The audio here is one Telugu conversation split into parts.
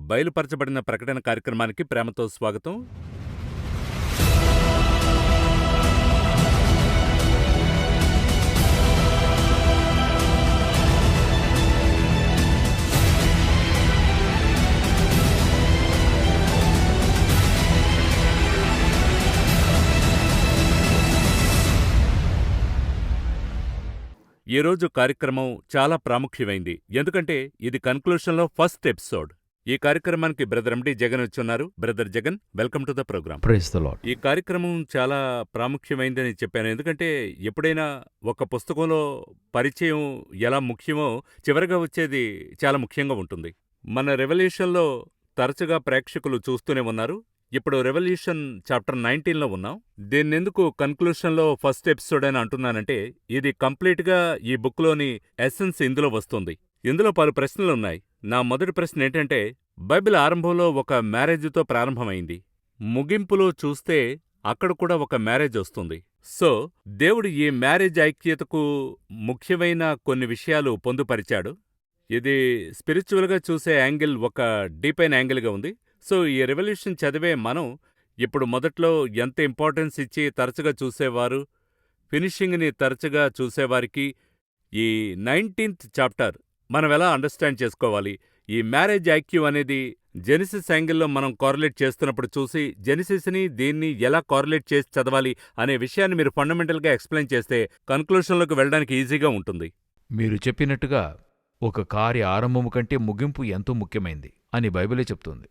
బయలుపరచబడిన ప్రకటన కార్యక్రమానికి ప్రేమతో స్వాగతం. ఈరోజు కార్యక్రమం చాలా ప్రాముఖ్యమైంది. ఎందుకంటే ఇది కన్క్లూషన్లో ఫస్ట్ ఎపిసోడ్. ఈ కార్యక్రమానికి బ్రదర్ ఎండి జగన్ వచ్చున్నారు. Brother Jagan, welcome to the program. Praise the lord. ఈ కార్యక్రమం చాలా ప్రాముఖ్యమైందని చెప్పాను. ఎందుకంటే ఎప్పుడైనా ఒక పుస్తకంలో పరిచయం ఎలా ముఖ్యమో చివరగా వచ్చేది చాలా ముఖ్యంగా ఉంటుంది. మన రెవల్యూషన్లో తరచుగా ప్రేక్షకులు చూస్తూనే ఉన్నారు. ఇప్పుడు రెవల్యూషన్ చాప్టర్ 19లో ఉన్నాం. దీన్నెందుకు కన్క్లూషన్లో ఫస్ట్ ఎపిసోడ్ అని అంటున్నానంటే ఇది కంప్లీట్గా ఈ బుక్లోని ఎసెన్స్ ఇందులో వస్తుంది. ఇందులో పలు ప్రశ్నలున్నాయి. నా మొదటి ప్రశ్న ఏంటంటే, బైబిల్ ఆరంభంలో ఒక మ్యారేజ్తో ప్రారంభమైంది. ముగింపులో చూస్తే అక్కడ కూడా ఒక మ్యారేజ్ వస్తుంది. సో దేవుడు ఈ మ్యారేజ్ ఐక్యతకు ముఖ్యమైన కొన్ని విషయాలు పొందుపరిచాడు. ఇది స్పిరిచువల్గా చూసే యాంగిల్ ఒక డీప్ అయిన యాంగిల్గా ఉంది. సో ఈ రెవల్యూషన్ చదివే మనం ఇప్పుడు మొదట్లో ఎంత ఇంపార్టెన్స్ ఇచ్చి తరచుగా చూసేవారు, ఫినిషింగ్ని తరచుగా చూసేవారికి ఈ 19th చాప్టర్ మనం ఎలా అండర్స్టాండ్ చేసుకోవాలి, ఈ మ్యారేజ్ ఐక్యూ అనేది జెనిసిస్ యాంగిల్లో మనం కోరిలేట్ చేస్తున్నప్పుడు చూసి జెనిసిస్ని దీన్ని ఎలా కోరిలేట్ చేసి చదవాలి అనే విషయాన్ని మీరు ఫండమెంటల్గా ఎక్స్ప్లెయిన్ చేస్తే కన్క్లూషన్లోకి వెళ్ళడానికి ఈజీగా ఉంటుంది. మీరు చెప్పినట్టుగా ఒక కార్య ఆరంభము కంటే ముగింపు ఎంతో ముఖ్యమైంది అని బైబిలే చెప్తుంది.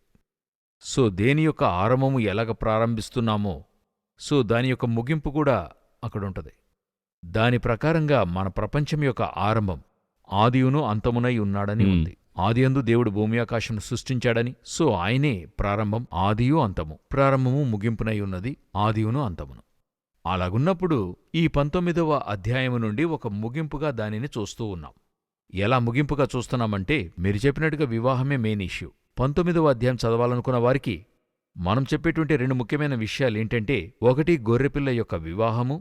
సో దేని యొక్క ఆరంభము ఎలాగ ప్రారంభిస్తున్నామో సో దాని యొక్క ముగింపు కూడా అక్కడుంటది. దాని ప్రకారంగా మన ప్రపంచం యొక్క ఆరంభం ఆదియును అంతమునై ఉన్నాడని ఉంది. ఆదియందు దేవుడు భూమి ఆకాశం సృష్టించాడని, సో ఆయనే ప్రారంభం, ఆదియు అంతము. ప్రారంభము ముగింపునై ఉన్నది, ఆదియును అంతమును. అలాగున్నప్పుడు ఈ 19వ అధ్యాయము నుండి ఒక ముగింపుగా దానిని చూస్తూ ఉన్నాం. ఎలా ముగింపుగా చూస్తున్నామంటే మీరు చెప్పినట్టుగా వివాహమే మెయిన్ ఇష్యూ. 19వ అధ్యాయం చదవాలనుకున్న వారికి మనం చెప్పేటువంటి రెండు ముఖ్యమైన విషయాలేంటంటే, ఒకటి గొర్రెపిల్ల యొక్క వివాహము,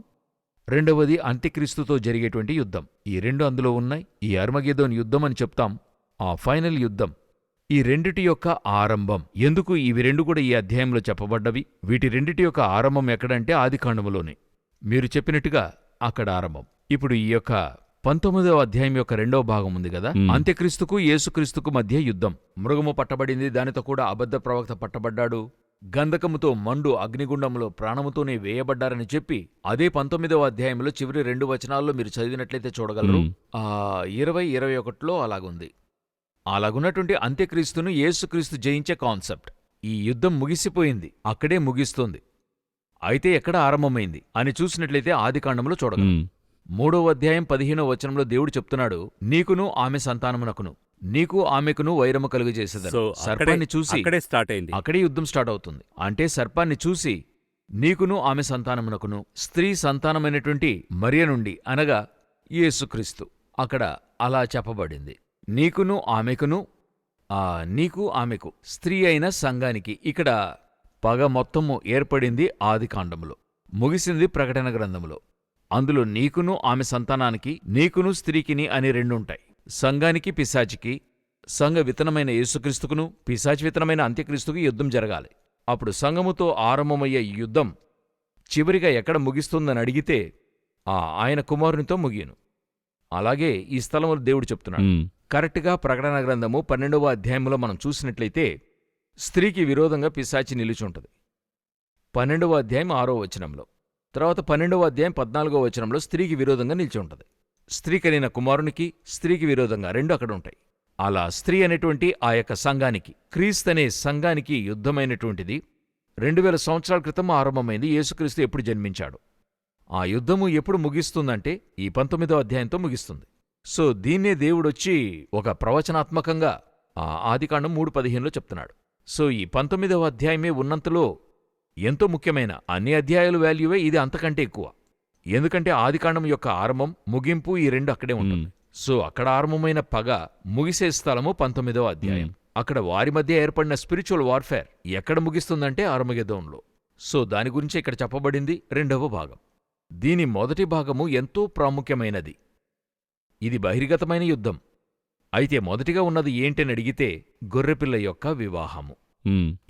రెండవది అంత్యక్రీస్తుతో జరిగేటువంటి యుద్ధం. ఈ రెండు అందులో ఉన్నాయి. ఈ అర్మగెదోన్ యుద్ధం అని చెప్తాం, ఆ ఫైనల్ యుద్ధం. ఈ రెండిటి యొక్క ఆరంభం ఎందుకు ఇవి రెండు కూడా ఈ అధ్యాయంలో చెప్పబడ్డవి. వీటి రెండిటి యొక్క ఆరంభం ఎక్కడంటే ఆదికాండములోనే మీరు చెప్పినట్టుగా అక్కడ ఆరంభం. ఇప్పుడు ఈ యొక్క 19వ అధ్యాయం యొక్క రెండవ భాగం ఉంది కదా, అంత్యక్రీస్తుకు యేసుక్రీస్తుకు మధ్య యుద్ధం. మృగము పట్టబడింది, దానితో కూడా అబద్ధ ప్రవక్త పట్టబడ్డాడు, గంధకముతో మండు అగ్నిగుండంలో ప్రాణముతోనే వేయబడ్డారని చెప్పి అదే 19వ అధ్యాయంలో చివరి 2 వచనాల్లో మీరు చదివినట్లయితే చూడగలరు. 20-21లో అలాగుంది. అలాగున్నటువంటి అంత్యక్రీస్తును యేసుక్రీస్తు జయించే కాన్సెప్ట్. ఈ యుద్ధం ముగిసిపోయింది, అక్కడే ముగిస్తుంది. అయితే ఎక్కడ ఆరంభమైంది అని చూసినట్లయితే ఆదికాండంలో చూడగలరు. 3వ అధ్యాయం 15వ వచనంలో దేవుడు చెప్తున్నాడు, నీకును ఆమె సంతానమునకును, నీకు ఆమెకును వైరము కలుగజేసేదను. సర్పాన్ని చూసి అక్కడే యుద్ధం స్టార్ట్ అవుతుంది. అంటే సర్పాన్ని చూసి నీకును ఆమె సంతానమునకును, స్త్రీ సంతానమైనటువంటి మరియ నుండి అనగా యేసుక్రీస్తు అక్కడ అలా చెప్పబడింది. నీకును ఆమెకును, నీకు ఆమెకు, స్త్రీ అయిన సంఘానికి. ఇక్కడ పగ మొత్తము ఏర్పడింది ఆదికాండములో, ముగిసింది ప్రకటన గ్రంథములో. అందులో నీకును ఆమె సంతానానికి, నీకును స్త్రీకిని అని రెండుంటాయి. సంఘానికి, పిశాచికి, సంఘ విత్తనమైన యేసుక్రీస్తుకును, పిశాచి విత్తనమైన అంత్యక్రీస్తుకు యుద్ధం జరగాలి. అప్పుడు సంఘముతో ఆరంభమయ్యే యుద్ధం చివరిగా ఎక్కడ ముగిస్తుందని అడిగితే ఆయన కుమారునితో ముగియను. అలాగే ఈ స్థలంలో దేవుడు చెప్తున్నాడు. కరెక్ట్గా ప్రకటన గ్రంథము 12వ అధ్యాయంలో మనం చూసినట్లయితే స్త్రీకి విరోధంగా పిశాచి నిలిచుంటది. 12వ అధ్యాయం 6వ వచనంలో. తర్వాత 12వ అధ్యాయం 14వ వచనంలో స్త్రీకి విరోధంగా నిలిచి ఉంటుంది. స్త్రీ కలిగిన కుమారునికి, స్త్రీకి విరోధంగా రెండు అక్కడ ఉంటాయి. అలా స్త్రీ అనేటువంటి ఆ యొక్క సంఘానికి, క్రీస్తనే సంఘానికి యుద్ధమైనటువంటిది 2000 సంవత్సరాల క్రితం ఆరంభమైంది. యేసుక్రీస్తు ఎప్పుడు జన్మించాడు, ఆ యుద్ధము ఎప్పుడు ముగిస్తుందంటే ఈ 19వ అధ్యాయంతో ముగిస్తుంది. సో దీన్నే దేవుడొచ్చి ఒక ప్రవచనాత్మకంగా ఆదికాండం 3:15లో చెప్తున్నాడు. సో ఈ 19వ అధ్యాయమే ఉన్నంతలో ఎంతో ముఖ్యమైన, అన్ని అధ్యాయాల వాల్యూవే ఇది అంతకంటే ఎక్కువ. ఎందుకంటే ఆదికాండం యొక్క ఆరంభం, ముగింపు ఈ రెండు అక్కడే ఉంటుంది. సో అక్కడ ఆరంభమైన పగ ముగిసే స్థలము 19వ అధ్యాయం. అక్కడ వారి మధ్య ఏర్పడిన స్పిరిచువల్ వార్ఫేర్ ఎక్కడ ముగిస్తుందంటే అర్మగెదోన్లో. సో దాని గురించి ఇక్కడ చెప్పబడింది 2వ భాగం. దీని మొదటి భాగము ఎంతో ప్రాముఖ్యమైనది. ఇది బహిర్గతమైన యుద్ధం. అయితే మొదటిగా ఉన్నది ఏంటని అడిగితే గొర్రెపిల్ల యొక్క వివాహము.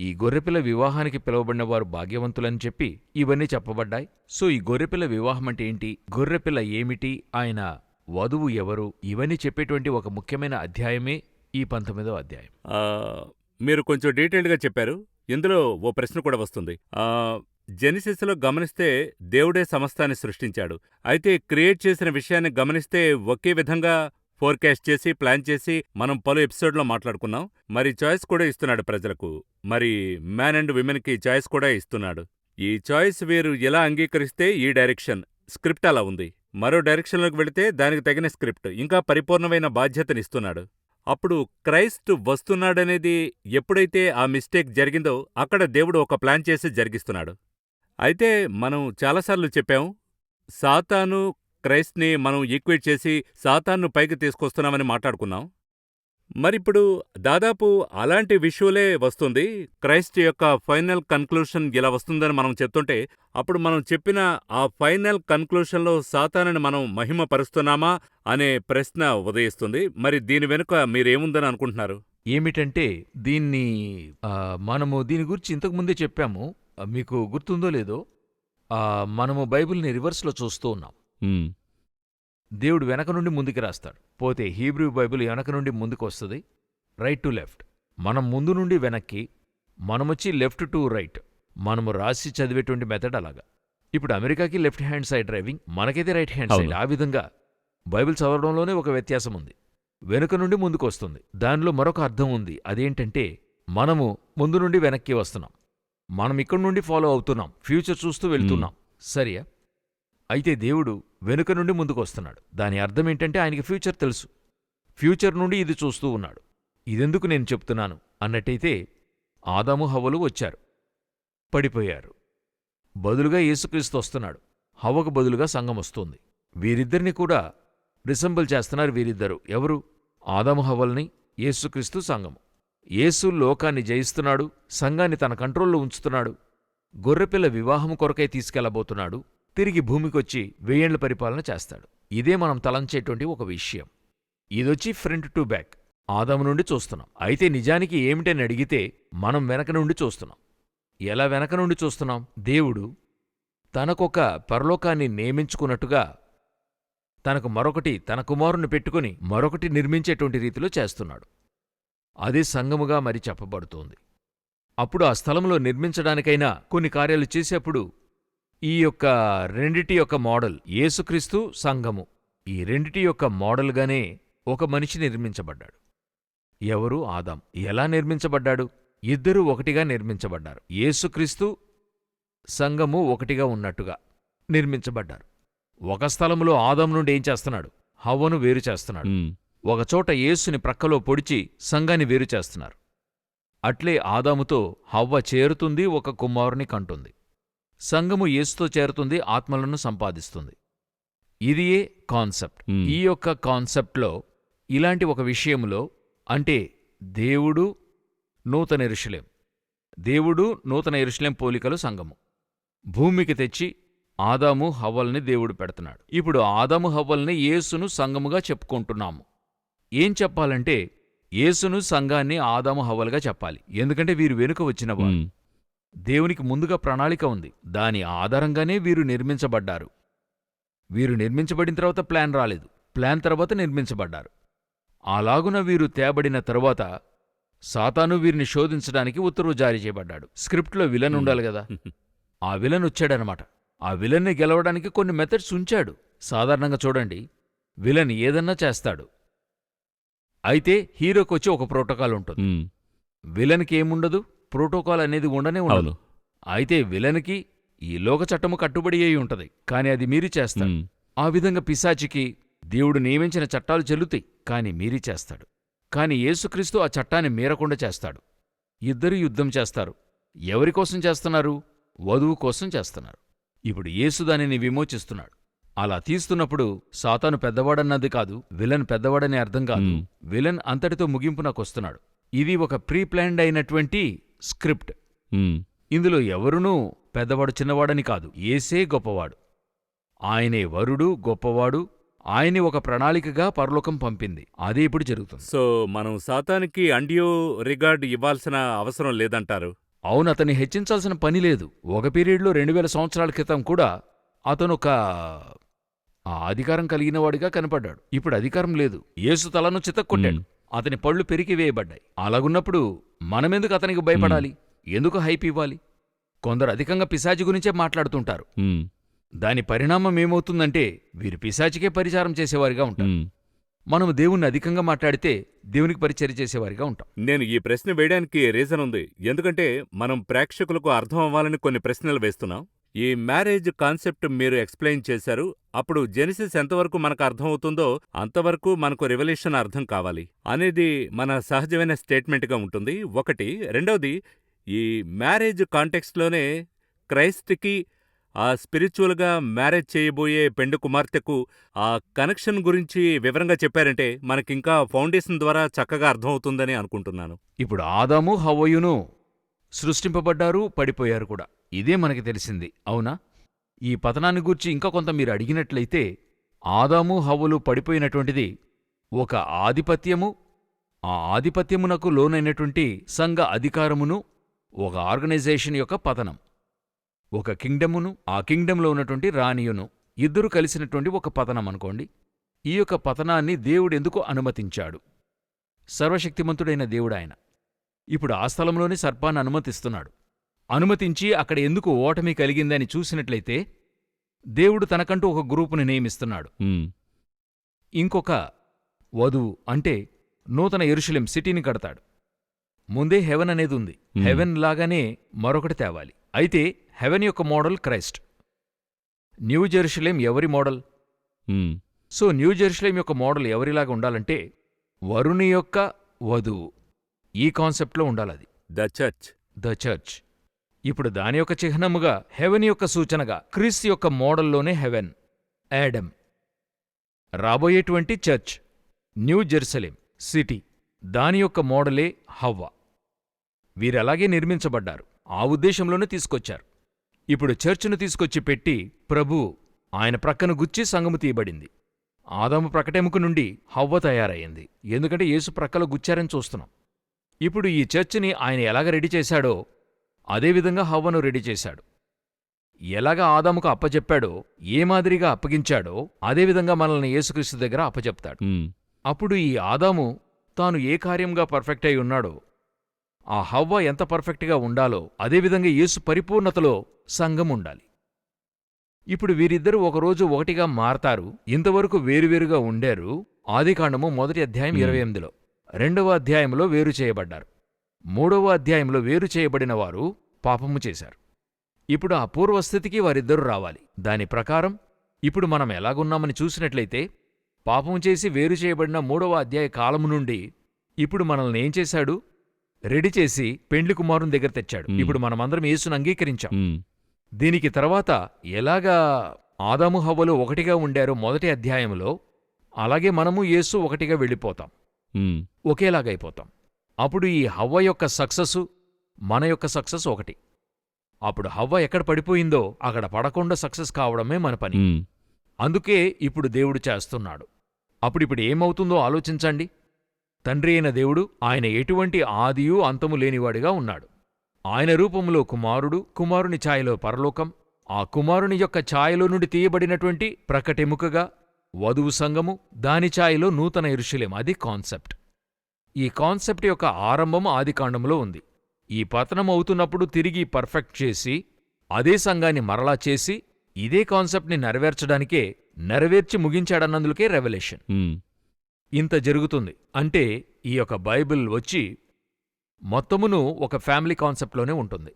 ఈ గొర్రెపిల్ల వివాహానికి పిలువబడిన వారు భాగ్యవంతులని చెప్పి ఇవన్నీ చెప్పబడ్డాయి. సో ఈ గొర్రెపిల్ల వివాహం అంటే ఏంటి, గొర్రెపిల్ల ఏమిటి, ఆయన వధువు ఎవరు, ఇవన్నీ చెప్పేటువంటి ఒక ముఖ్యమైన అధ్యాయమే ఈ 19వ అధ్యాయం. మీరు కొంచెం డీటెయిల్డ్గా చెప్పారు. ఇందులో ఓ ప్రశ్న కూడా వస్తుంది. జెనిసిస్లో గమనిస్తే దేవుడే సమస్తాన్ని సృష్టించాడు. అయితే క్రియేట్ చేసిన విషయాన్ని గమనిస్తే ఒకే విధంగా ఫోర్కాస్ట్ చేసి ప్లాన్ చేసి మనం పలు ఎపిసోడ్లో మాట్లాడుకున్నాం. మరి చాయిస్ కూడా ఇస్తున్నాడు ప్రజలకు. మరి మ్యాన్ అండ్ విమెన్కి చాయిస్ కూడా ఇస్తున్నాడు. ఈ చాయిస్ వీరు ఎలా అంగీకరిస్తే ఈ డైరెక్షన్ స్క్రిప్ట్ అలా ఉంది, మరో డైరెక్షన్లోకి వెళితే దానికి తగిన స్క్రిప్ట్ ఇంకా పరిపూర్ణమైన బాధ్యతనిస్తున్నాడు. అప్పుడు క్రైస్ట్ వస్తున్నాడనేది ఎప్పుడైతే ఆ మిస్టేక్ జరిగిందో అక్కడ దేవుడు ఒక ప్లాన్ చేసి జరిగిస్తున్నాడు. అయితే మనం చాలాసార్లు చెప్పాం, సాతాను క్రైస్ట్ని మనం ఈక్వేట్ చేసి సాతాన్ను పైకి తీసుకొస్తున్నామని మాట్లాడుకున్నాం. మరిప్పుడు దాదాపు అలాంటి విషువలే వస్తుంది. క్రైస్ట్ యొక్క ఫైనల్ కన్క్లూషన్ ఇలా వస్తుందని మనం చెప్తుంటే అప్పుడు మనం చెప్పిన ఆ ఫైనల్ కన్క్లూషన్లో సాతానుని మనం మహిమపరుస్తున్నామా అనే ప్రశ్న ఉదయిస్తుంది. మరి దీని వెనుక మీరేముందని అనుకుంటున్నారు? ఏమిటంటే మనము దీని గురించి ఇంతకుముందే చెప్పాము. మీకు గుర్తుందో లేదో, మనము బైబిల్ని రివర్స్లో చూస్తూ ఉన్నాం. దేవుడు వెనక నుండి ముందుకి రాస్తాడు. పోతే హీబ్రూ బైబిల్ వెనక నుండి ముందుకు వస్తుంది, రైట్ టు లెఫ్ట్. మనం ముందు నుండి వెనక్కి, మనమొచ్చి లెఫ్ట్ టు రైట్. మనము రాసి చదివేటువంటి మెథడ్ అలాగా. ఇప్పుడు అమెరికాకి లెఫ్ట్ హ్యాండ్ సైడ్ డ్రైవింగ్, మనకైతే రైట్ హ్యాండ్ సైడ్. ఆ విధంగా బైబిల్ చదవడంలోనే ఒక వ్యత్యాసం ఉంది. వెనుక నుండి ముందుకు వస్తుంది, దానిలో మరొక అర్థం ఉంది. అదేంటంటే మనము ముందు నుండి వెనక్కి వస్తున్నాం, మనం ఇక్కడి నుండి ఫాలో అవుతున్నాం, ఫ్యూచర్ చూస్తూ వెళ్తున్నాం. సరియా? అయితే దేవుడు వెనుక నుండి ముందుకు వస్తున్నాడు. దాని అర్థం ఏంటంటే ఆయనకి ఫ్యూచర్ తెలుసు, ఫ్యూచర్ నుండి ఇది చూస్తూ ఉన్నాడు. ఇదెందుకు నేను చెప్తున్నాను అన్నట్టయితే, ఆదాము హవ్వలు వచ్చారు, పడిపోయారు. బదులుగా యేసుక్రీస్తు వస్తున్నాడు, హవ్వకు బదులుగా సంఘం వస్తుంది. వీరిద్దరిని కూడా రిసెంబుల్ చేస్తున్నారు. వీరిద్దరు ఎవరు? ఆదాము హవ్వల్ని, యేసుక్రీస్తు సంఘము. యేసు లోకాన్ని జయిస్తున్నాడు, సంఘాన్ని తన కంట్రోల్లో ఉంచుతున్నాడు, గొర్రెపిల్ల వివాహము కొరకై తీసుకెళ్లబోతున్నాడు, తిరిగి భూమికొచ్చి 1000 ఏళ్ల పరిపాలన చేస్తాడు. ఇదే మనం తలంచేటువంటి ఒక విషయం. ఇదొచ్చి ఫ్రంట్ టు బ్యాక్, ఆదాము నుండి చూస్తున్నాం. అయితే నిజానికి ఏమిటని అడిగితే మనం వెనక నుండి చూస్తున్నాం. ఎలా వెనక నుండి చూస్తున్నాం? దేవుడు తనకొక పరలోకాన్ని నియమించుకున్నట్టుగా తనకు మరొకటి, తన కుమారుని పెట్టుకుని మరొకటి నిర్మించేటువంటి రీతిలో చేస్తున్నాడు. అదే సంఘముగా మరి చెప్పబడుతోంది. అప్పుడు ఆ స్థలంలో నిర్మించడానికైనా కొన్ని కార్యాలు చేసేప్పుడు ఈ యొక్క రెండిటి యొక్క మోడల్, యేసుక్రీస్తు, సంఘము, ఈ రెండిటి యొక్క మోడల్గానే ఒక మనిషి నిర్మించబడ్డాడు. ఎవరు? ఆదాం. ఎలా నిర్మించబడ్డాడు? ఇద్దరూ ఒకటిగా నిర్మించబడ్డారు. యేసుక్రీస్తు, సంఘము ఒకటిగా ఉన్నట్టుగా నిర్మించబడ్డారు. ఒక స్థలంలో ఆదాం నుండి ఏం చేస్తున్నాడు? హవ్వను వేరు చేస్తున్నాడు. ఒకచోట యేసుని ప్రక్కలో పొడిచి సంఘాన్ని వేరు చేస్తున్నారు. అట్లే ఆదాముతో హవ్వ చేరుతుంది, ఒక కుమారుని కంటుంది. సంఘము యేసుతో చేరుతుంది, ఆత్మలను సంపాదిస్తుంది. ఇదియే కాన్సెప్ట్. ఈ యొక్క కాన్సెప్ట్లో ఇలాంటి ఒక విషయంలో, అంటే దేవుడు నూతన యెరూషలేం, దేవుడు నూతన యెరూషలేం పోలికలు సంఘము భూమికి తెచ్చి ఆదాము హవ్వల్ని దేవుడు పెడుతున్నాడు. ఇప్పుడు ఆదాము హవ్వల్ని యేసును సంఘముగా చెప్పుకుంటున్నాము. ఏం చెప్పాలంటే యేసును సంఘాన్ని ఆదాము హవ్వలుగా చెప్పాలి. ఎందుకంటే వీరు వెనుక వచ్చినవారు. దేవునికి ముందుగా ప్రణాళిక ఉంది, దాని ఆధారంగానే వీరు నిర్మించబడ్డారు. వీరు నిర్మించబడిన తర్వాత ప్లాన్ రాలేదు, ప్లాన్ తర్వాత నిర్మించబడ్డారు. అలాగున వీరు తేబడిన తరువాత సాతాను వీరిని శోధించడానికి ఉత్తర్వు జారీ చేయబడ్డాడు. స్క్రిప్ట్లో విలన్ ఉండాలి కదా, ఆ విలన్ వచ్చాడనమాట. ఆ విలన్ని గెలవడానికి కొన్ని మెథడ్స్ ఉంచాడు. సాధారణంగా చూడండి, విలన్ ఏదన్నా చేస్తాడు, అయితే హీరోకొచ్చి ఒక ప్రోటోకాల్ ఉంటుంది. విలన్కి ఏముండదు, ప్రోటోకాల్ అనేది ఉండనే ఉండదు. అయితే విలన్కి ఈ లోక చట్టము కట్టుబడి అయి ఉంటది, కాని అది మీరి చేస్తాడు. ఆ విధంగా పిశాచికి దేవుడు నియమించిన చట్టాలు చెల్లుతాయి, కాని మీరి చేస్తాడు. కాని యేసుక్రీస్తు ఆ చట్టాన్ని మీరకుండా చేస్తాడు. ఇద్దరు యుద్ధం చేస్తారు. ఎవరికోసం చేస్తున్నారు? వధువు కోసం చేస్తున్నారు. ఇప్పుడు యేసు దానిని విమోచిస్తున్నాడు. అలా తీస్తున్నప్పుడు సాతాను పెద్దవాడన్నది కాదు, విలన్ పెద్దవాడనే అర్థం కాదు. విలన్ అంతటితో ముగింపు నాకొస్తున్నాడు. ఇది ఒక ప్రీ ప్లాన్డ్ అయినటువంటి స్క్రిప్ట్. ఇందులో ఎవరునూ పెద్దవాడు చిన్నవాడని కాదు, యేసే గొప్పవాడు. ఆయనే వరుడు, గొప్పవాడు, ఆయన్ని ఒక ప్రణాళికగా పరలోకం పంపింది. అదే ఇప్పుడు జరుగుతుంది. సో, మనం సాతానికి అన్‌డ్యూ రిగార్డ్ ఇవ్వాల్సిన అవసరం లేదంటారు. అవును, అతన్ని హెచ్చించాల్సిన పని లేదు. ఒక పీరియడ్లో 2000 సంవత్సరాల క్రితం కూడా అతనొక అధికారం కలిగినవాడిగా కనపడ్డాడు. ఇప్పుడు అధికారం లేదు. యేసు తలను చితక్కొట్టాడు. అతని పళ్ళు పెరికివేయబడ్డాయి. అలాగున్నప్పుడు మనమెందుకు అతనికి భయపడాలి? ఎందుకు హైప్ ఇవ్వాలి? కొందరు అధికంగా పిశాచి గురించే మాట్లాడుతుంటారు. దాని పరిణామం ఏమవుతుందంటే వీరు పిశాచికే పరిచారం చేసేవారిగా ఉంటారు. మనం దేవుణ్ణి అధికంగా మాట్లాడితే దేవునికి పరిచర్య చేసేవారిగా ఉంటాం. నేను ఈ ప్రశ్న వేయడానికి రీజన్ ఉంది. ఎందుకంటే మనం ప్రేక్షకులకు అర్థం అవ్వాలని కొన్ని ప్రశ్నలు వేస్తున్నాం. ఈ మ్యారేజ్ కాన్సెప్ట్ మీరు ఎక్స్‌ప్లెయిన్ చేశారు. అప్పుడు జెనెసిస్ ఎంతవరకు మనకు అర్థమవుతుందో అంతవరకు మనకు రెవల్యూషన్ అర్థం కావాలి అనేది మన సహజమైన స్టేట్మెంట్‌గా ఉంటుంది. ఒకటి. రెండవది, ఈ మ్యారేజ్ కాంటెక్స్ట్‌లోనే క్రైస్ట్‌కి స్పిరిచ్యువల్‌గా మ్యారేజ్ చేయబోయే పెండ్లి కుమార్తెకు ఆ కనెక్షన్ గురించి వివరంగా చెప్పారంటే మనకింకా ఫౌండేషన్ ద్వారా చక్కగా అర్థమవుతుందని అనుకుంటున్నాను. ఇప్పుడు ఆదాము హవ్వయును సృష్టింపబడ్డారు, పడిపోయారు కూడా. ఇదే మనకి తెలిసింది, అవునా? ఈ పతనాన్ని గూర్చి ఇంకా కొంత మీరు అడిగినట్లయితే ఆదాము హవ్వలు పడిపోయినటువంటిది ఒక ఆధిపత్యము, ఆ ఆధిపత్యమునకు లోనైనటువంటి సంఘ అధికారమును, ఒక ఆర్గనైజేషన్ యొక్క పతనం, ఒక కింగ్డమును, ఆ కింగ్డంలో ఉన్నటువంటి రాణియును ఇద్దరు కలిసినటువంటి ఒక పతనం అనుకోండి. ఈ యొక్క పతనాన్ని దేవుడెందుకు అనుమతించాడు? సర్వశక్తిమంతుడైన దేవుడాయన ఇప్పుడు ఆ స్థలంలోనే సర్పాన్ని అనుమతిస్తున్నాడు. అనుమతించి అక్కడ ఎందుకు ఓటమి కలిగిందని చూసినట్లయితే దేవుడు తనకంటూ ఒక గ్రూపుని నియమిస్తున్నాడు. ఇంకొక వధువు అంటే నూతన యెరూషలేం సిటీని కడతాడు. ముందే హెవెన్ అనేది ఉంది. హెవెన్ లాగానే మరొకటి తేవాలి. అయితే హెవెన్ యొక్క మోడల్ క్రైస్ట్. న్యూ జెరూషలేం ఎవరి మోడల్? సో న్యూ జెరూషలేం యొక్క మోడల్ ఎవరిలాగా ఉండాలంటే వరుని యొక్క వధువు. ఈ కాన్సెప్ట్లో ఉండాలది. The church. ఇప్పుడు దాని యొక్క చిహ్నముగా హెవెన్ యొక్క సూచనగా క్రీస్తు యొక్క మోడల్లోనే హెవెన్, యాడమ్. రాబోయేటువంటి చర్చ్, న్యూ జెరూసలేం సిటీ, దాని యొక్క మోడలే హవ్వ. వీరలాగే నిర్మించబడ్డారు. ఆ ఉద్దేశంలోనే తీసుకొచ్చారు. ఇప్పుడు చర్చ్ను తీసుకొచ్చి పెట్టి ప్రభు ఆయన ప్రక్కను గుచ్చి సంగము తీయబడింది. ఆదాము ప్రక్కటెముక నుండి హవ్వ తయారయ్యింది. ఎందుకంటే యేసు ప్రక్కలో గుచ్చారని చూస్తున్నాం. ఇప్పుడు ఈ చర్చిని ఆయన ఎలాగ రెడీ చేశాడో అదేవిధంగా హవ్వను రెడీ చేశాడు. ఎలాగ ఆదాముకు అప్పచెప్పాడో, ఏ మాదిరిగా అప్పగించాడో అదేవిధంగా మనల్ని యేసుక్రీస్తు దగ్గర అప్పచెప్తాడు. అప్పుడు ఈ ఆదాము తాను ఏ కార్యంగా పర్ఫెక్ట్ అయి ఉన్నాడో, ఆ హవ్వ ఎంత పర్ఫెక్ట్గా ఉండాలో అదేవిధంగా యేసు పరిపూర్ణతలో సంఘం ఉండాలి. ఇప్పుడు వీరిద్దరూ ఒకరోజు ఒకటిగా మారతారు. ఇంతవరకు వేరువేరుగా ఉండారు. ఆదికాండము 1వ అధ్యాయం 28లో, 2వ అధ్యాయంలో వేరు చేయబడ్డారు. 3వ అధ్యాయంలో వేరు చేయబడిన వారు పాపము చేశారు. ఇప్పుడు ఆ పూర్వస్థితికి వారిద్దరూ రావాలి. దాని ప్రకారం ఇప్పుడు మనం ఎలాగున్నామని చూసినట్లయితే పాపము చేసి వేరు చేయబడిన 3వ అధ్యాయ కాలము నుండి ఇప్పుడు మనల్ని ఏం చేశాడు? రెడీ చేసి పెండ్లి కుమారుని దగ్గర తెచ్చాడు. ఇప్పుడు మనమందరం యేసును అంగీకరించాం. దీనికి తర్వాత ఎలాగా ఆదాము హవ్వలు ఒకటిగా ఉండారో 1వ అధ్యాయంలో, అలాగే మనము యేసు ఒకటిగా వెళ్ళిపోతాం, ఒకేలాగైపోతాం. అప్పుడు ఈ హవ్వ యొక్క సక్సెస్, మన యొక్క సక్సెస్ ఒకటి. అప్పుడు హవ్వ ఎక్కడ పడిపోయిందో అక్కడ పడకుండా సక్సెస్ కావడమే మన పని. అందుకే ఇప్పుడు దేవుడు చేస్తున్నాడు. అప్పుడిప్పుడు ఏమవుతుందో ఆలోచించండి. తండ్రి అయిన దేవుడు ఆయన ఎటువంటి ఆదియూ అంతము లేనివాడిగా ఉన్నాడు. ఆయన రూపంలో కుమారుడు, కుమారుని ఛాయలో పరలోకం, ఆ కుమారుని యొక్క ఛాయలో నుండి తీయబడినటువంటి ప్రకటెముకగా వధువు సంఘము, దాని ఛాయలో నూతన యెరూషలేం. అది కాన్సెప్ట్. ఈ కాన్సెప్ట్ యొక్క ఆరంభం ఆదికాండంలో ఉంది. ఈ పతనం అవుతున్నప్పుడు తిరిగి పర్ఫెక్ట్ చేసి అదే సంఘాన్ని మరలా చేసి ఇదే కాన్సెప్ట్ని నెరవేర్చడానికే నెరవేర్చి ముగించాడన్నందుకే రెవల్యూషన్. ఇంత జరుగుతుంది. అంటే ఈ యొక్క బైబిల్ వచ్చి మొత్తమును ఒక ఫ్యామిలీ కాన్సెప్ట్లోనే ఉంటుంది.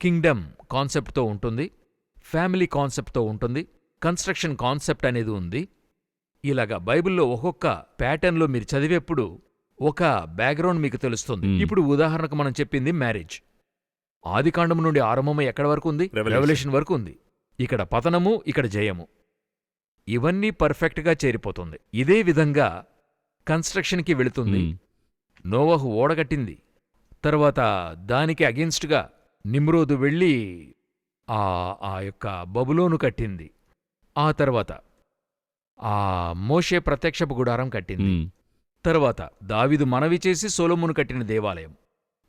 కింగ్డమ్ కాన్సెప్ట్తో ఉంటుంది, ఫ్యామిలీ కాన్సెప్ట్తో ఉంటుంది, కన్స్ట్రక్షన్ కాన్సెప్ట్ అనేది ఉంది. ఇలాగా బైబిల్లో ఒక్కొక్క ప్యాటర్న్లో మీరు చదివేప్పుడు ఒక బ్యాక్గ్రౌండ్ మీకు తెలుస్తుంది. ఇప్పుడు ఉదాహరణకు మనం చెప్పింది మ్యారేజ్. ఆదికాండము నుండి ఆరంభము ఎక్కడి వరకు ఉంది? రెవల్యూషన్ వరకు ఉంది. ఇక్కడ పతనము, ఇక్కడ జయము, ఇవన్నీ పర్ఫెక్ట్గా చేరిపోతుంది. ఇదే విధంగా కన్స్ట్రక్షన్కి వెళుతుంది. నోవహు ఓడగట్టింది. తర్వాత దానికి అగెన్స్ట్గా నిమ్రోదు వెళ్ళి ఆ యొక్క బబులోను కట్టింది. ఆ తర్వాత ఆ మోషే ప్రత్యక్షపు గుడారం కట్టింది. ఉమ్, తరువాత దావీదు మనవి చేసి సొలొమోను కట్టిన దేవాలయం.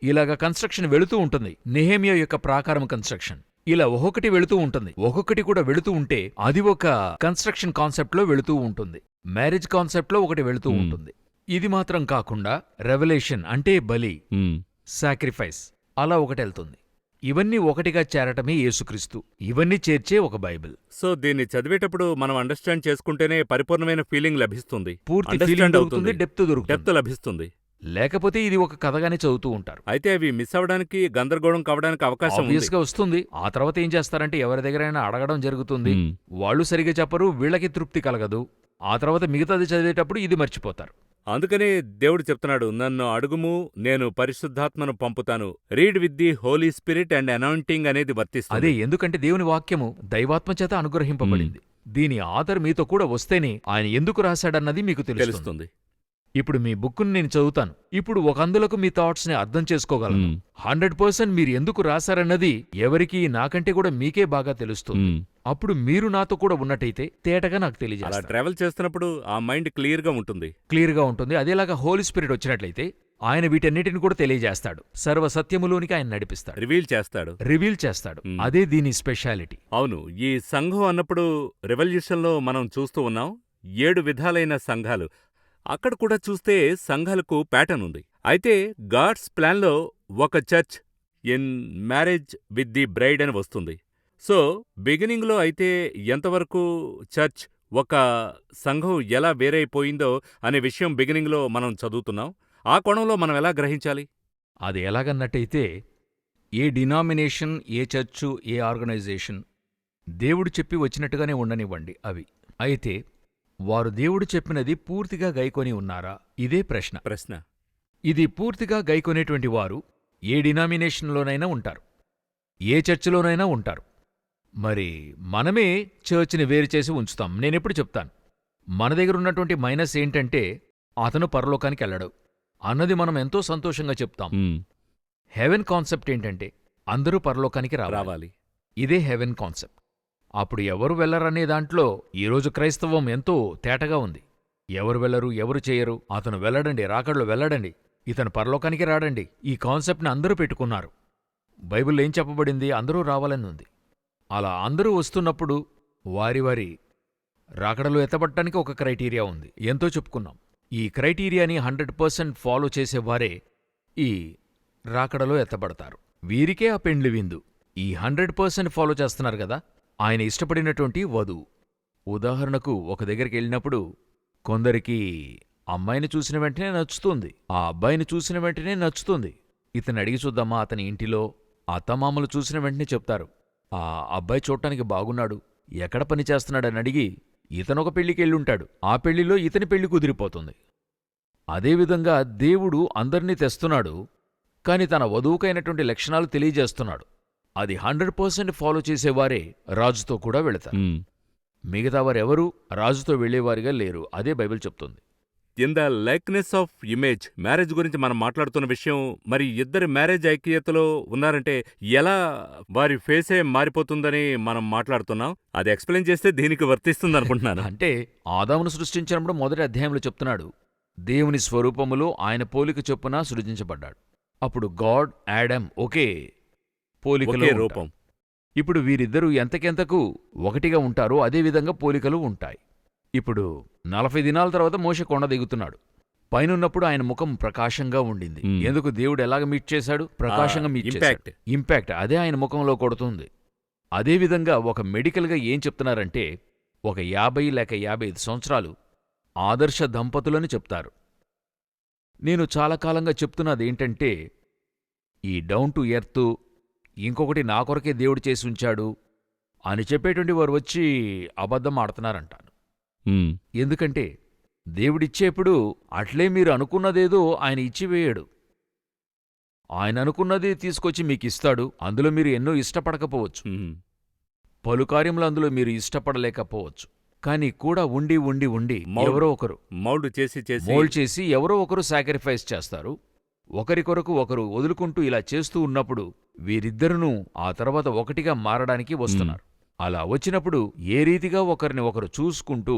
ఇలాగ కన్స్ట్రక్షన్ వెళుతూ ఉంటుంది. నెహెమ్యా యొక్క ప్రాకారం కన్స్ట్రక్షన్ ఇలా ఒక్కొక్కటి వెళుతూ ఉంటుంది. ఒక్కొక్కటి కూడా వెళుతూ ఉంటే అది ఒక కన్స్ట్రక్షన్ కాన్సెప్ట్లో వెళుతూ ఉంటుంది. మ్యారేజ్ కాన్సెప్ట్లో ఒకటి వెళుతూ ఉంటుంది. ఇది మాత్రం కాకుండా రెవల్యూషన్ అంటే బలి, ఉమ్. సాక్రిఫైస్ అలా ఒకటెళ్తుంది. ఇవన్నీ ఒకటిగా చేరటమే యేసుక్రీస్తు. ఇవన్నీ చేర్చే ఒక బైబిల్. సో దీన్ని చదివేటప్పుడు మనం అండర్స్టాండ్ చేసుకుంటేనే పరిపూర్ణమైన ఫీలింగ్ లభిస్తుంది. పూర్తి Understand ఫీలింగ్ అవుతుంది. దొరుకుతుంది, డెప్త్ దొరుకుతుంది. డెప్త్ లభిస్తుంది. లేకపోతే ఇది ఒక కథగానే చదువుతూ ఉంటారు. అయితే అవి మిస్ అవ్వడానికి, గందరగోళం కావడానికి అవకాశం ఉంది. ఆబ్వియస్ గా వస్తుంది. ఆ తర్వాత ఏం చేస్తారంటే ఎవరి దగ్గరైనా అడగడం జరుగుతుంది. ఉమ్. వాళ్ళు సరిగా చెప్పరు, వీళ్ళకి తృప్తి కలగదు. ఆ తర్వాత మిగతాది చదివేటప్పుడు ఇది మర్చిపోతారు. అందుకనే దేవుడు చెప్తున్నాడు, నన్ను అడుగుము, నేను పరిశుద్ధాత్మను పంపుతాను. Read with the Holy Spirit and anointing అనేది అదే వర్తిస్తుంది. ఎందుకంటే దేవుని వాక్యము దైవాత్మ చేత అనుగ్రహింపబడింది. దీని ఆధార్ మీతో కూడా వస్తేనే ఆయన ఎందుకు రాశాడన్నది మీకు తెలుస్తుంది. తెలుస్తుంది. ఇప్పుడు మీ బుక్కుని నేను చదువుతాను. ఇప్పుడు ఒక అందులకు మీ థాట్స్ ని అర్థం చేసుకోగలను. ఉమ్. 100% మీరు ఎందుకు రాశారన్నది ఎవరికీ నాకంటే కూడా మీకే బాగా తెలుస్తుంది. ఉమ్. అప్పుడు మీరు నాతో కూడా ఉన్నట్టయితే తేటగా నాకు అలా తెలియజేస్తారు. ట్రావెల్ చేస్తున్నప్పుడు ఆ మైండ్ క్లియర్ గా ఉంటుంది. క్లియర్గా ఉంటుంది. అదేలాగా హోలీ స్పిరిట్ వచ్చినట్లయితే ఆయన వీటన్నిటిని కూడా తెలియజేస్తాడు. సర్వ సత్యములోనికి ఆయన నడిపిస్తాడు, రివీల్ చేస్తాడు. రివీల్ చేస్తాడు. మ్. అదే దీని స్పెషాలిటీ. అవును, ఈ సంఘం అన్నప్పుడు రెవల్యూషన్లో మనం చూస్తూ ఉన్నాం 7 విధాలైన సంఘాలు. అక్కడ కూడా చూస్తే సంఘాలకు ప్యాటర్న్ ఉంది. అయితే గాడ్స్ ప్లాన్లో ఒక church in marriage with the bride అని వస్తుంది. సో బిగినింగ్లో అయితే ఎంతవరకు చర్చ్ ఒక సంఘం ఎలా వేరైపోయిందో అనే విషయం బిగినింగ్లో మనం చదువుతున్నాం. ఆ కోణంలో మనం ఎలా గ్రహించాలి? అది ఎలాగన్నట్టయితే ఏ డినామినేషన్, ఏ చర్చు, ఏ ఆర్గనైజేషన్ దేవుడు చెప్పి వచ్చినట్టుగానే ఉండనివ్వండి అవి. అయితే వారు దేవుడు చెప్పినది పూర్తిగా గైకొని ఉన్నారా? ఇదే ప్రశ్న. ప్రశ్న. ఇది పూర్తిగా గైకొనేటువంటి వారు ఏ డినామినేషన్లోనైనా ఉంటారు, ఏ చర్చిలోనైనా ఉంటారు. మరి మనమే చర్చిని వేరు చేసి ఉంచుతాం. నేనెప్పుడు చెప్తాను, మన దగ్గర ఉన్నటువంటి మైనస్ ఏంటంటే అతను పరలోకానికి వెళ్ళడు అన్నది మనం ఎంతో సంతోషంగా చెప్తాం. హెవెన్ కాన్సెప్ట్ ఏంటంటే అందరూ పరలోకానికి రావాలి. ఇదే హెవెన్ కాన్సెప్ట్. అప్పుడు ఎవరు వెళ్లరనే దాంట్లో ఈరోజు క్రైస్తవం ఎంతో తేటగా ఉంది. ఎవరు వెళ్లరు, ఎవరు చేయరు, అతను వెళ్ళడండి, రాకడలో వెళ్ళడండి, ఇతను పరలోకానికి రాడండి. ఈ కాన్సెప్ట్ని అందరూ పెట్టుకున్నారు. బైబిల్లో ఏం చెప్పబడింది? అందరూ రావాలని ఉంది. అలా అందరూ వస్తున్నప్పుడు వారి వారి రాకడలో ఎత్తబడటానికి ఒక క్రైటీరియా ఉంది. ఎంతో చెప్పుకున్నాం. ఈ క్రైటీరియాని 100% ఫాలో చేసేవారే ఈ రాకడలో ఎత్తబడతారు. వీరికే ఆ పెండ్లి విందు. ఈ 100% ఫాలో చేస్తున్నారు కదా, ఆయన ఇష్టపడినటువంటి వధువు. ఉదాహరణకు ఒక దగ్గరికి వెళ్ళినప్పుడు కొందరికి అమ్మాయిని చూసిన వెంటనే నచ్చుతుంది, ఆ అబ్బాయిని చూసిన వెంటనే నచ్చుతుంది. ఇతను అడిగి చూద్దామా, అతని ఇంటిలో అత్తమామలు చూసిన వెంటనే చెప్తారు, ఆ అబ్బాయి చూడటానికి బాగున్నాడు, ఎక్కడ పని చేస్తున్నాడని అడిగి ఇతనొక పెళ్లికెళ్ళుంటాడు, ఆ పెళ్లిలో ఇతని పెళ్లి కుదిరిపోతుంది. అదేవిధంగా దేవుడు అందర్నీ తెస్తున్నాడు, కాని తన వధువుకైనటువంటి లక్షణాలు తెలియజేస్తున్నాడు. అది 100% ఫాలో చేసేవారే రాజుతో కూడా వెళతారు. మిగతా వారెవరూ రాజుతో వెళ్లేవారిగా లేరు. అదే బైబిల్ చెప్తుంది. In the likeness of image marriage గురించి మనం మాట్లాడుతున్న విషయం, మరి ఇద్దరి మ్యారేజ్ ఐక్యతలో ఉన్నారంటే ఎలా వారి ఫేసే మారిపోతుందని మనం మాట్లాడుతున్నాం. అది ఎక్స్ప్లెయిన్ చేస్తే దీనికి వర్తిస్తుంది అనుకుంటున్నాను. అంటే ఆదామును సృష్టించినప్పుడు మొదటి అధ్యాయంలో చెప్తున్నాడు, దేవుని స్వరూపములో ఆయన పోలిక చొప్పున సృజించబడ్డాడు. అప్పుడు గాడ్, యాడమ్ ఒకే పోలికలో ఒకే ఉంటారు. రూపం. ఇప్పుడు వీరిద్దరూ ఎంతకెంతకు ఒకటిగా ఉంటారో అదేవిధంగా పోలికలు ఉంటాయి. ఇప్పుడు 40 దినాల తర్వాత మోషే కొండ దిగుతున్నాడు. పైనున్నప్పుడు ఆయన ముఖం ప్రకాశంగా ఉండింది. ఎందుకు? దేవుడు ఎలాగ మీట్ చేశాడు? ప్రకాశంగా మీట్ చేశాడు. ఇంపాక్ట్ అదే ఆయన ముఖంలో కొడుతుంది. అదేవిధంగా ఒక మెడికల్గా ఏం చెప్తున్నారంటే ఒక 50 లేక 55 సంవత్సరాలు ఆదర్శ దంపతులని చెప్తారు. నేను చాలా కాలంగా చెప్తున్నదేంటంటే ఈ డౌన్ టు ఎర్త్, ఇంకొకటి నా కొరకే దేవుడు చేసి ఉంచాడు అని చెప్పేటువంటి వారు వచ్చి అబద్ధం ఆడుతున్నారంటాను. ఎందుకంటే దేవుడిచ్చేప్పుడు అట్లే మీరు అనుకున్నదేదో ఆయన ఇచ్చివేయడు. ఆయన అనుకున్నది తీసుకొచ్చి మీకిస్తాడు. అందులో మీరు ఎన్నో ఇష్టపడకపోవచ్చు, పలు కార్యములు అందులో మీరు ఇష్టపడలేకపోవచ్చు. కానీ కూడా ఉండి ఉండి ఉండి ఎవరో ఒకరు మౌల్డ్ చేసి ఎవరో ఒకరు సాక్రిఫైస్ చేస్తారు. ఒకరి కొరకు ఒకరు వదులుకుంటూ ఇలా చేస్తూ ఉన్నప్పుడు వీరిద్దరునూ ఆ తర్వాత ఒకటిగా మారడానికి వస్తున్నారు. అలా వచ్చినప్పుడు ఏ రీతిగా ఒకరిని ఒకరు చూసుకుంటూ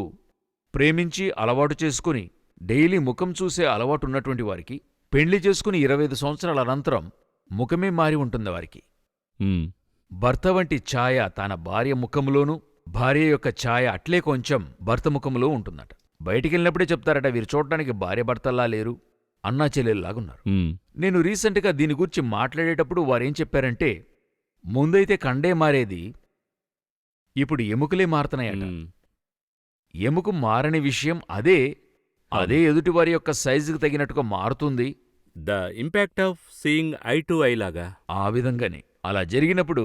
ప్రేమించి అలవాటు చేసుకుని డైలీ ముఖం చూసే అలవాటున్నటువంటి వారికి పెండ్లి చేసుకుని 25 సంవత్సరాల అనంతరం ముఖమే మారి ఉంటుంది వారికి. ఉమ్, భర్త వంటి ఛాయ తన భార్య ముఖంలోనూ, భార్య యొక్క ఛాయ అట్లే కొంచెం భర్త ముఖంలో ఉంటుందట. బయటికెళ్ళినప్పుడే చెప్తారట, వీరు చూడటానికి భార్య భర్తల్లా లేరు, అన్నా చెల్లెల్లాగున్నారు. ఉమ్, నేను రీసెంట్గా దీని గురించి మాట్లాడేటప్పుడు వారేం చెప్పారంటే, ముందైతే కండే మారేది, ఇప్పుడు ఎముకలే మారుతున్నాయట. ఉమ్. ఎముక మారని విషయం అదే ఎదుటివారి యొక్క సైజుకు తగినట్టుగా మారుతుంది. The impact of seeing I to I లాగా. ఆ విధంగానే అలా జరిగినప్పుడు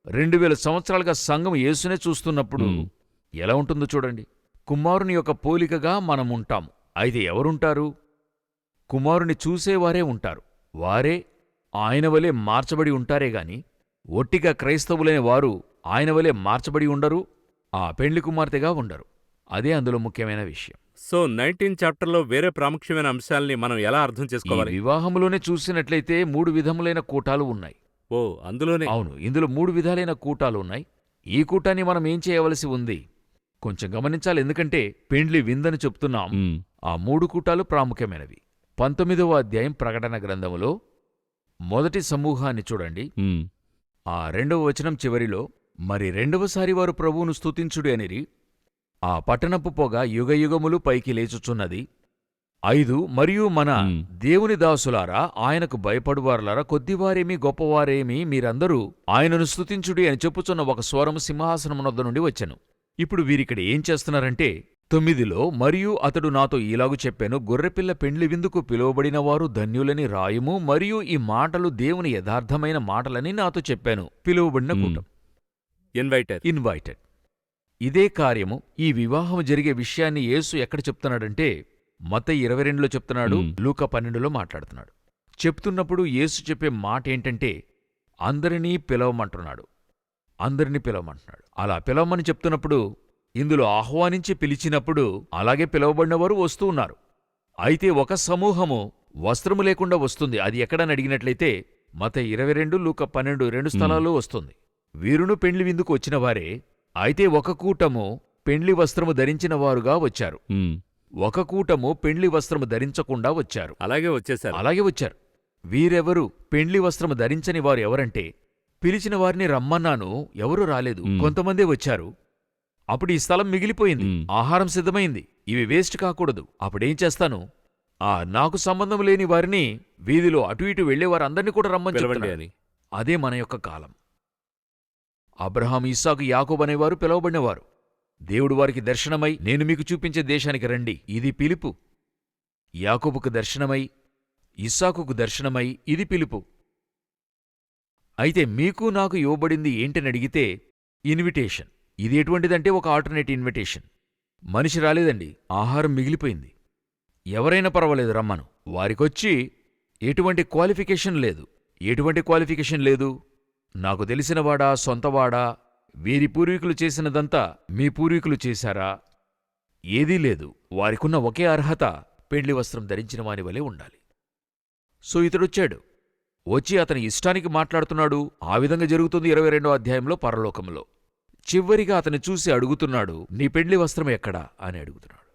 2000 సంవత్సరాలుగా సంఘం యేసునే చూస్తున్నప్పుడు ఎలా ఉంటుందో చూడండి. కుమారుని యొక్క పోలికగా మనముంటాము. అయితే ఎవరుంటారు? కుమారుని చూసేవారే ఉంటారు. వారే ఆయన వలె మార్చబడి ఉంటారే గాని ఒట్టిగా క్రైస్తవులైన వారు ఆయన వలె మార్చబడి ఉండరు, ఆ పెండ్లి కుమార్తెగా ఉండరు. అదే అందులో ముఖ్యమైన విషయం. సో 19th చాప్టర్లో వేరే ప్రాముఖ్యమైన అంశాల్ని మనం ఎలా అర్థం ఈ చేసుకోవాలి? వివాహంలోనే చూసినట్లయితే 3 విధములైన కూటాలు ఉన్నాయి. ఓ, అందులోనే. అవును, ఇందులో 3 విధాలైన కూటాలు ఉన్నాయి. ఈ కూటాన్ని మనం ఏం చేయవలసి ఉంది? కొంచెం గమనించాలి, ఎందుకంటే పెండ్లి విందని చెప్తున్నాం. ఉమ్, ఆ 3 కూటాలు ప్రాముఖ్యమైనవి. 19వ అధ్యాయం ప్రకటన గ్రంథములో మొదటి సమూహాన్ని చూడండి. ఉమ్, ఆ 2వ వచనం చివరిలో, మరి రెండవసారి వారు ప్రభువును స్తుతించుడి అనిరి, ఆ పట్టణపు పొగ యుగయుగములు పైకి లేచుచున్నది. 5 మరియు మన మ్. దేవుని దాసులారా, ఆయనకు భయపడువారులారా, కొద్దివారేమి గొప్పవారేమి, మీరందరూ ఆయనను స్తుతించుడి అని చెప్పుచున్న ఒక స్వరము సింహాసనమునొద్ద నుండి వచ్చెను. ఇప్పుడు వీరిక్కడ ఏం చేస్తున్నారంటే, 9లో, మరియు అతడు నాతో ఈలాగు చెప్పాను, గొర్రెపిల్ల పెండ్లి విందుకు పిలువబడిన వారు ధన్యులని రాయుము, మరియు ఈ మాటలు దేవుని యథార్థమైన మాటలని నాతో చెప్పాను. పిలువబడిన కూటం, ఇన్వైటెడ్. ఇదే కార్యము, ఈ వివాహం జరిగే విషయాన్ని యేసు ఎక్కడ చెప్తున్నాడంటే, మత్తయి 22లో చెప్తున్నాడు, లూకా 12లో మాట్లాడుతున్నాడు. చెప్తున్నప్పుడు యేసు చెప్పే మాట ఏంటంటే, అందరినీ పిలవమంటున్నాడు. అలా పిలవమని చెప్తున్నప్పుడు, ఇందులో ఆహ్వానించి పిలిచినప్పుడు అలాగే పిలవబడినవారు వస్తూ ఉన్నారు. అయితే ఒక సమూహము వస్త్రము లేకుండా వస్తుంది. అది ఎక్కడని అడిగినట్లయితే మత్తయి 22, లూకా 12 2 స్థలాల్లో వస్తుంది. వీరును పెండ్లి విందుకు వచ్చినవారే. అయితే ఒక కూటము పెండ్లి వస్త్రము ధరించిన వారుగా వచ్చారు, ఉమ్. ఒక కూటము పెండ్లి వస్త్రము ధరించకుండా వచ్చారు. అలాగే వచ్చేసారు. అలాగే వచ్చారు. వీరెవరు? పెండ్లి వస్త్రము ధరించని వారు ఎవరంటే, పిలిచిన వారిని రమ్మన్నాను, ఎవరూ రాలేదు, కొంతమందే వచ్చారు. అప్పుడు ఈ స్థలం మిగిలిపోయింది, ఆహారం సిద్ధమైంది, ఇవి వేస్ట్ కాకూడదు. అప్పుడేం చేస్తాను? నాకు సంబంధం లేని వారిని, వీధిలో అటు ఇటు వెళ్లేవారందరినీ కూడా రమ్మని పిలవండి చెప్తున్నాడు. అని. అదే మన యొక్క కాలం. అబ్రహాం, ఇస్సాకు, యాకోబు అనేవారు పిలవబడినవారు. దేవుడు వారికి దర్శనమై, నేను మీకు చూపించే దేశానికి రండి, ఇది పిలుపు. యాకోబుకు దర్శనమై, ఇస్సాకుకు దర్శనమై, ఇది పిలుపు. అయితే మీకు నాకు ఇవ్వబడింది ఏంటని అడిగితే, ఇన్విటేషన్. ఇది ఎటువంటిదంటే ఒక ఆల్టర్నేట్ ఇన్విటేషన్. మనిషి రాలేదండి, ఆహారం మిగిలిపోయింది. ఎవరైనా పర్వాలేదు, రమ్మను. వారికొచ్చి ఎటువంటి క్వాలిఫికేషన్ లేదు. నాకు తెలిసినవాడా, సొంతవాడా, వీరి పూర్వీకులు చేసినదంతా మీ పూర్వీకులు చేశారా? ఏదీ లేదు. వారికున్న ఒకే అర్హత, పెండ్లి వస్త్రం ధరించిన వాని వలె ఉండాలి. సో ఇతడొచ్చాడు. వచ్చి అతని ఇష్టానికి మాట్లాడుతున్నాడు. ఆ విధంగా జరుగుతుంది 22వ అధ్యాయంలో పరలోకంలో. చివరిగా అతని చూసి అడుగుతున్నాడు, నీ పెండ్లి వస్త్రం ఎక్కడా అని అడుగుతున్నాడు.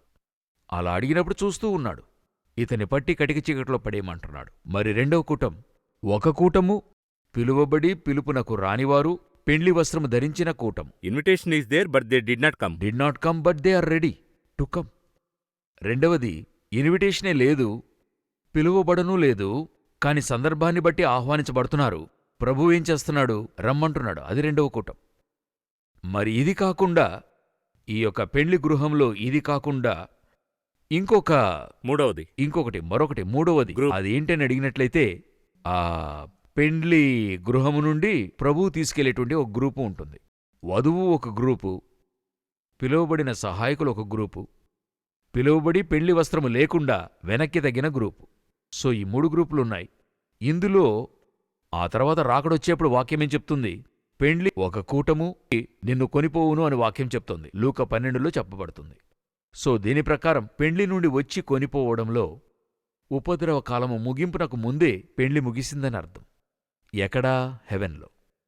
అలా అడిగినప్పుడు చూస్తూ ఉన్నాడు. ఇతని పట్టి కటిక చీకట్లో పడేయమంటున్నాడు. మరి రెండవ కూటం, ఒక కూటము పిలువబడి పిలుపునకు రానివారు, పెండ్లి వస్త్రము ధరించిన కూటం. Invitation is there but they did not come. But they are ready to come. రెండవది, ఇన్విటేషనే లేదు, పిలువబడనూ లేదు, కాని సందర్భాన్ని బట్టి ఆహ్వానించబడుతున్నారు. ప్రభువు ఏం చేస్తున్నాడు? రమ్మంటున్నాడు. అది రెండవ కూటం. మరి ఇది కాకుండా, ఈ యొక్క పెండ్లి గృహంలో ఇది కాకుండా మరొకటి మూడవది. అదేంటని అడిగినట్లయితే, ఆ పెండ్లి గృహము నుండి ప్రభువు తీసుకెళ్లేటువంటి ఒక గ్రూపు ఉంటుంది. వధువు ఒక గ్రూపు, పిలువబడిన సహాయకులు ఒక గ్రూపు, పిలువబడి పెండ్లి వస్త్రము లేకుండా వెనక్కి తగ్గిన గ్రూపు. సో ఈ 3 గ్రూపులున్నాయి. ఇందులో ఆ తర్వాత రాకడొచ్చేప్పుడు వాక్యమేం చెప్తుంది? పెండ్లి ఒక కూటము నిన్ను కొనిపోవును అని వాక్యం చెప్తోంది. లూకా 12లో చెప్పబడుతుంది. సో దీని ప్రకారం పెండ్లి నుండి వచ్చి కొనిపోవడంలో ఉపద్రవ కాలము ముగింపునకు ముందే పెండ్లి ముగిసిందని అర్థం. ఎక్కడా? హెవెన్లో.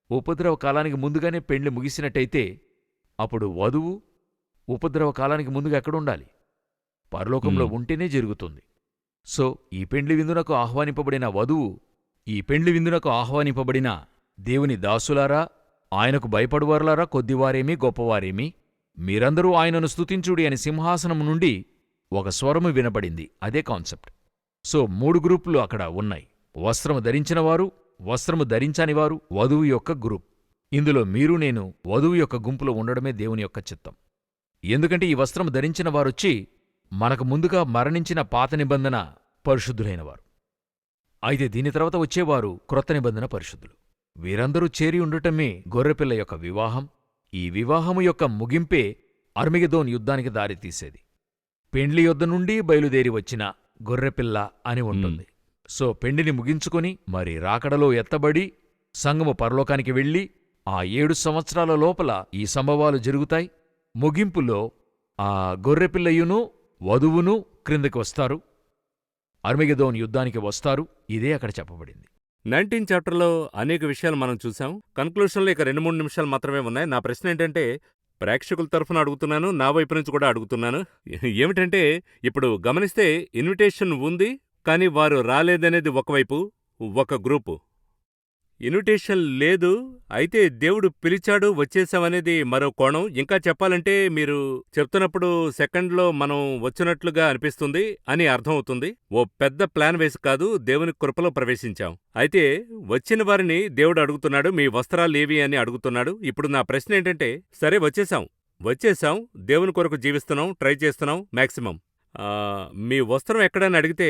ఉపద్రవ కాలానికి ముందుగానే పెండ్లి ముగిసినట్టయితే అప్పుడు వధువు ఉపద్రవ కాలానికి ముందుగా ఎక్కడుండాలి? పరలోకంలో ఉంటేనే జరుగుతుంది. సో ఈ పెండ్లి విందునకు ఆహ్వానింపబడిన దేవుని దాసులారా, ఆయనకు భయపడువారులారా, కొద్దివారేమి గొప్పవారేమి, మీరందరూ ఆయనను స్తుతించుడి అని సింహాసనం నుండి ఒక స్వరము వినబడింది. అదే కాన్సెప్ట్. సో 3 గ్రూపులు అక్కడ ఉన్నాయి. వస్త్రము ధరించినవారు, వస్త్రము ధరించనివారు, వధువు యొక్క గ్రూప్. ఇందులో మీరు నేను వధువు యొక్క గుంపులో ఉండడమే దేవుని యొక్క చిత్తం. ఎందుకంటే ఈ వస్త్రము ధరించిన వారొచ్చి మనకు ముందుగా మరణించిన పాత నిబంధన పరిశుద్ధులైనవారు. అయితే దీని తర్వాత వచ్చేవారు క్రొత్త నిబంధన పరిశుద్ధులు. వీరందరూ చేరి ఉండటమే గొర్రెపిల్ల యొక్క వివాహం. ఈ వివాహము యొక్క ముగింపే అర్మగెదోను యుద్ధానికి దారితీసేది. పెండ్లి యొద్ద నుండి బయలుదేరి వచ్చిన గొర్రెపిల్ల అని ఉంటుంది. సో పెండిని ముగించుకొని మరి రాకడలో ఎత్తబడి సంఘము పరలోకానికి వెళ్ళి ఆ 7 సంవత్సరాల లోపల ఈ సంభవాలు జరుగుతాయి. ముగింపులో ఆ గొర్రెపిల్లయును వధువును క్రిందకి వస్తారు, అర్మగెదోను యుద్ధానికి వస్తారు. ఇదే అక్కడ చెప్పబడింది. 19 చాప్టర్లో అనేక విషయాలు మనం చూసాం. కన్క్లూషన్లో ఇక 2-3 నిమిషాలు మాత్రమే ఉన్నాయి. నా ప్రశ్న ఏంటంటే, ప్రేక్షకుల తరఫున అడుగుతున్నాను, నా వైపు నుంచి కూడా అడుగుతున్నాను. ఏమిటంటే, ఇప్పుడు గమనిస్తే ఇన్విటేషన్ ఉంది, కానీ వారు రాలేదనేది ఒకవైపు, ఒక గ్రూపు. ఇన్విటేషన్ లేదు, అయితే దేవుడు పిలిచాడు, వచ్చేసామనేది మరో కోణం. ఇంకా చెప్పాలంటే మీరు చెప్తున్నప్పుడు సెకండ్లో మనం వచ్చినట్లుగా అనిపిస్తుంది అని అర్థమవుతుంది. ఓ పెద్ద ప్లాన్ వేసి కాదు, దేవుని కృపలో ప్రవేశించాం. అయితే వచ్చిన వారిని దేవుడు అడుగుతున్నాడు, మీ వస్త్రాలేవి అని అడుగుతున్నాడు. ఇప్పుడు నా ప్రశ్న ఏంటంటే, సరే వచ్చేసాం, దేవుని కొరకు జీవిస్తున్నాం, ట్రై చేస్తున్నాం మాక్సిమం. మీ వస్త్రం ఎక్కడని అడిగితే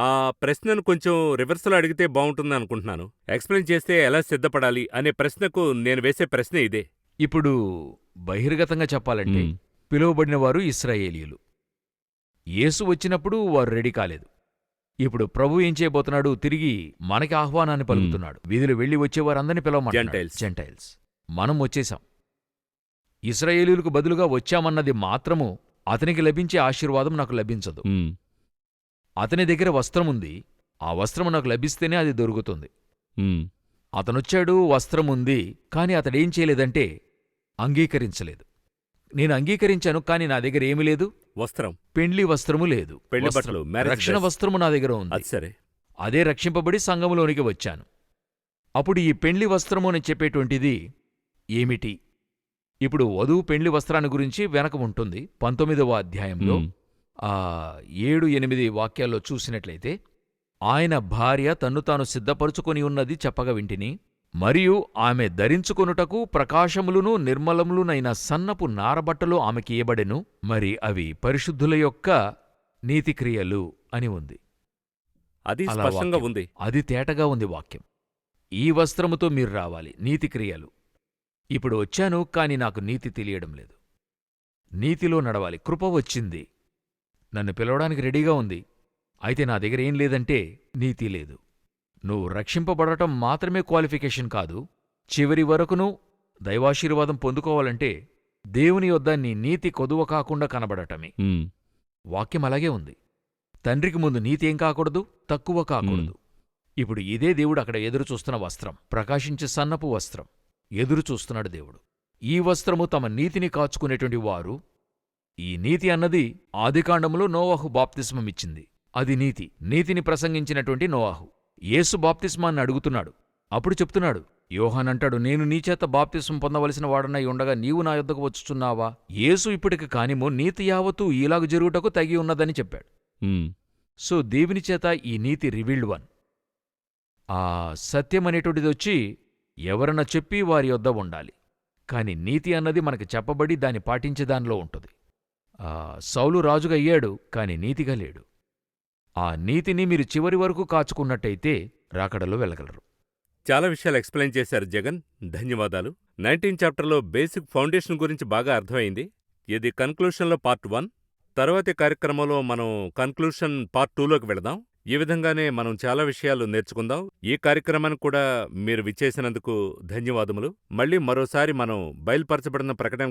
ఆ ప్రశ్నను కొంచెం రివర్స్లో అడిగితే బాగుంటుంది అనుకుంటున్నాను. ఎక్స్ప్లెయిన్ చేస్తే ఎలా సిద్ధపడాలి అనే ప్రశ్నకు నేను వేసే ప్రశ్న ఇదే. ఇప్పుడు బహిర్గతంగా చెప్పాలంటే పిలువబడినవారు ఇశ్రాయేలీయులు. యేసు వచ్చినప్పుడు వారు రెడీ కాలేదు. ఇప్పుడు ప్రభు ఏం చేయబోతున్నాడు? తిరిగి మనకి ఆహ్వానాన్ని పలుకుతున్నాడు. వీధిలో వెళ్లి వచ్చేవారందరినీ పిలవమంటున్నాడు. జెంటైల్స్. మనం వచ్చేశాం. ఇశ్రాయేలీయులకు బదులుగా వచ్చామన్నది మాత్రము అతనికి లభించే ఆశీర్వాదం నాకు లభించదు. అతని దగ్గర వస్త్రముంది, ఆ వస్త్రము నాకు లభిస్తేనే అది దొరుకుతుంది. అతనొచ్చాడు, వస్త్రముంది, కాని అతడేం చేయలేదంటే అంగీకరించలేదు. నేను అంగీకరించాను, కాని నా దగ్గర ఏమి లేదు? వస్త్రం. పెండ్లి వస్త్రము లేదు. పెళ్లి బట్టలు, రక్షణ వస్త్రము నా దగ్గర ఉంది. సరే, అదే రక్షింపబడి సంఘములోనికి వచ్చాను. అప్పుడు ఈ పెండ్లి వస్త్రము అని చెప్పేటువంటిది ఏమిటి? ఇప్పుడు వధువు పెండ్లి వస్త్రాన్ని గురించి వెనక ఉంటుంది. 19వ అధ్యాయంలో 7-8 వాక్యాల్లో చూసినట్లయితే, ఆయన భార్య తన్ను తాను సిద్ధపరుచుకొని ఉన్నది చెప్పగా వింటిని, మరియు ఆమె ధరించుకొనుటకు ప్రకాశములును నిర్మలములునైన సన్నపు నారబట్టలు ఆమెకి ఇయ్యబడెను, మరి అవి పరిశుద్ధుల యొక్క నీతిక్రియలు అని ఉంది. అది స్పష్టంగా ఉంది. అది తేటగా ఉంది వాక్యం. ఈ వస్త్రముతో మీరు రావాలి, నీతిక్రియలు. ఇప్పుడు వచ్చాను, కాని నాకు నీతి తెలియడం లేదు. నీతిలో నడవాలి. కృప వచ్చింది, నన్ను పిలవడానికి రెడీగా ఉంది. అయితే నా దగ్గర ఏం లేదంటే నీతి లేదు. నువ్వు రక్షింపబడటం మాత్రమే క్వాలిఫికేషన్ కాదు, చివరి వరకును దైవాశీర్వాదం పొందుకోవాలంటే దేవుని యొద్ద నీ నీతి కొదువ కాకుండా కనబడటమే. వాక్యం అలాగే ఉంది. తండ్రికి ముందు నీతి ఏం కాకూడదు? తక్కువ కాకూడదు. ఇప్పుడు ఇదే దేవుడు అక్కడ ఎదురుచూస్తున్న వస్త్రం, ప్రకాశించే సన్నపు వస్త్రం ఎదురుచూస్తున్నాడు దేవుడు. ఈ వస్త్రము తమ నీతిని కాచుకునేటువంటి వారు. ఈ నీతి అన్నది ఆదికాండములో నోవాహు బాప్తిస్మమిచ్చింది. అది నీతి. నీతిని ప్రసంగించినటువంటి నోవాహు యేసు బాప్తిస్మాన్ని అడుగుతున్నాడు. అప్పుడు చెప్తున్నాడు, యోహానంటాడు, నేను నీచేత బాప్తిస్మం పొందవలసిన వాడనై ఉండగా నీవు నా యొద్దకు వచ్చుచున్నావా? యేసు ఇప్పటికి కానిమో నీతి యావత్తూ ఇలాగ జరుగుటకు తగి ఉన్నదని చెప్పాడు. సో దేవుని చేత ఈ నీతి రివీల్డ్ వన్. ఆ సత్యమనేటువంటిది వచ్చి ఎవరన్నా చెప్పి వారి యొద్ద ఉండాలి. కాని నీతి అన్నది మనకి చెప్పబడి దాన్ని పాటించేదానిలో ఉంటుంది. సౌలు రాజుగా అయ్యాడు, కాని నీతిగా లేడు. ఆ నీతిని మీరు చివరి వరకు కాచుకున్నట్టయితే రాకడలో వెళ్ళగలరు. చాలా విషయాలు ఎక్స్ప్లెయిన్ చేశారు జగన్, ధన్యవాదాలు. 19 చాప్టర్లో బేసిక్ ఫౌండేషన్ గురించి బాగా అర్థమైంది. ఇది కన్క్లూషన్లో పార్ట్ 1. తర్వాతి కార్యక్రమంలో మనం కన్క్లూషన్ పార్ట్ 2లోకి వెళదాం. ఈ విధంగానే మనం చాలా విషయాలు నేర్చుకుందాం. ఈ కార్యక్రమానికి కూడా మీరు విచ్చేసినందుకు ధన్యవాదములు. మళ్ళీ మరోసారి మనం బయలుపరచబడిన ప్రకటన